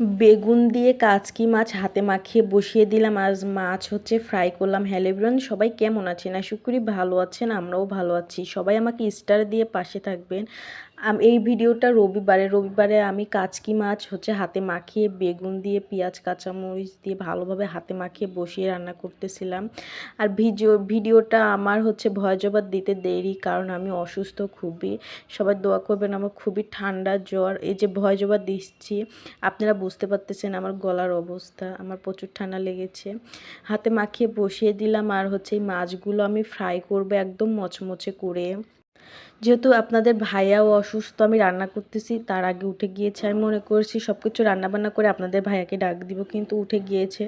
বেগুন দিয়ে কাচকি মাছ হাতে মাখিয়ে বসিয়ে দিলাম। আজ মাছ হচ্ছে ফ্রাই করলাম। হ্যালো এভরিওয়ান, সবাই কেমন আছেন? আশা করি ভালো আছেন, আমরাও ভালো আছি। সবাই আমাকে স্টার দিয়ে পাশে থাকবেন। এই ভিডিওটা রবিবারে আমি কাচকি মাছ হচ্ছে হাতে মাখিয়ে বেগুন দিয়ে পেঁয়াজ কাঁচামরিচ দিয়ে ভালোভাবে হাতে মাখিয়ে বসিয়ে রান্না করতেছিলাম। আর ভিডিওটা আমার হচ্ছে ভয়েস ওভার দিতে দেরি, কারণ আমি অসুস্থ খুবই। সবাই দোয়া করবেন, আমার খুবই ঠান্ডা জ্বর। এই যে ভয়েস ওভার দিচ্ছি, আপনারা বুঝতে পারতেছেন আমার গলার অবস্থা, আমার প্রচুর ঠান্ডা লেগেছে। হাতে মাখিয়ে বসিয়ে দিলাম। আর হচ্ছে এই মাছগুলো আমি ফ্রাই করবো একদম মচমচে করে। যেহেতু আপনাদের ভাইয়াও অসুস্থ, আমি রান্না করতেছি, তার আগে উঠে গিয়েছে। আমি মনে করছি সব কিছু রান্নাবান্না করে আপনাদের ভাইয়াকে ডাক দিব, কিন্তু উঠে গিয়েছে।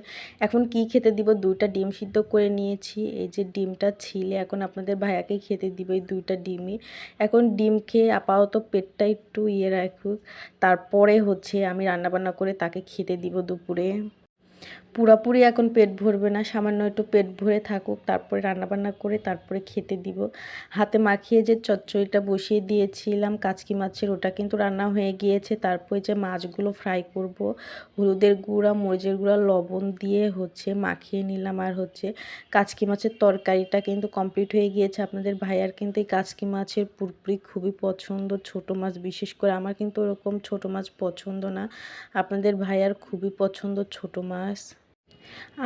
এখন কি খেতে দিব? 2টা ডিম সিদ্ধ করে নিয়েছি। এই যে ডিমটা ছিলে এখন আপনাদের ভাইয়াকেই খেতে দিব এই 2টা ডিমই। এখন ডিম খেয়ে আপাতত পেটটা একটু রাখুক, তারপরে হচ্ছে আমি রান্নাবান্না করে তাকে খেতে দিব দুপুরে। পুরাপুরি এখন পেট ভরবে না, সামান্য একটু পেট ভরে থাকুক, তারপরে রান্নাবান্না করে তারপরে খেতে দিব। হাতে মাখিয়ে যে চচ্চড়িটা বসিয়ে দিয়েছিলাম কাচকি মাছের, ওটা কিন্তু রান্না হয়ে গিয়েছে। তারপরে যে মাছগুলো ফ্রাই করব, হলুদের গুঁড়া মরিচের গুঁড়া লবণ দিয়ে হচ্ছে মাখিয়ে নিলাম। আর হচ্ছে কাচকি মাছের তরকারিটা কিন্তু কমপ্লিট হয়ে গিয়েছে। আপনাদের ভাইয়ার কিন্তু এই কাচকি মাছের পুরপুরি খুবই পছন্দ, ছোট মাছ বিশেষ করে। আমার কিন্তু ওরকম ছোট মাছ পছন্দ না, আপনাদের ভাইয়ার খুবই পছন্দ ছোট মাছ।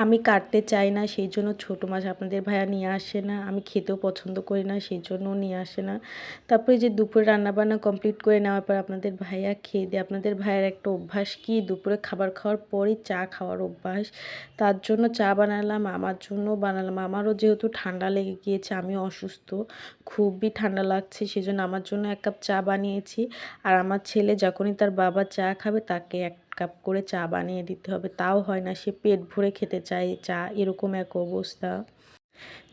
আমি কাটতে চাই না, সেই জন্য ছোটো মাছ আপনাদের ভাইয়া নিয়ে আসে না। আমি খেতেও পছন্দ করি না, সেই জন্য নিয়ে আসে না। তারপরে যে দুপুরে রান্নাবান্না কমপ্লিট করে নেওয়ার পর আপনাদের ভাইয়া খেয়ে দিয়ে, আপনাদের ভাইয়ার একটা অভ্যাস কি, দুপুরে খাবার খাওয়ার পরই চা খাওয়ার অভ্যাস। তার জন্য চা বানালাম, আমার জন্য বানালাম। আমারও যেহেতু ঠান্ডা লেগে গিয়েছে, আমি অসুস্থ, খুবই ঠান্ডা লাগছে, সেজন্য আমার জন্য 1 কাপ চা বানিয়েছি। আর আমার ছেলে যখনই তার বাবা চা খাবে, তাকে 1 কাপ করে চা বানিয়ে দিতে হবে। তাও হয় না, সে পেট ভরে খেতে চায় চা, এরকম এক অবস্থা।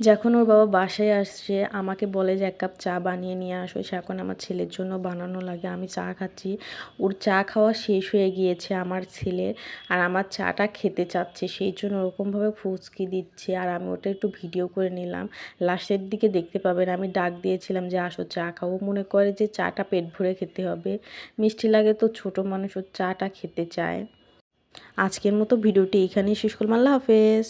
যখন ওর বাবা বাসায় আসছে আমাকে বলে যে 1 কাপ চা বানিয়ে নিয়ে আসো, সে এখন আমার ছেলের জন্য বানানো লাগে। আমি চা খাচ্ছি, ওর চা খাওয়া শেষ হয়ে গিয়েছে আমার ছেলের, আর আমার চাটা খেতে চাচ্ছে, সেই জন্য ওরকমভাবে ফুচকি দিচ্ছে। আর আমি ওটা একটু ভিডিও করে নিলাম, লাস্টের দিকে দেখতে পাবেন আমি ডাক দিয়েছিলাম যে আসো চা খাবো। মনে করে যে চাটা পেট ভরে খেতে হবে, মিষ্টি লাগে তো ছোট মানুষ, ওর চাটা খেতে চায়। আজকের মতো ভিডিওটি এখানেই শেষ করলাম। আল্লাহ হাফেজ।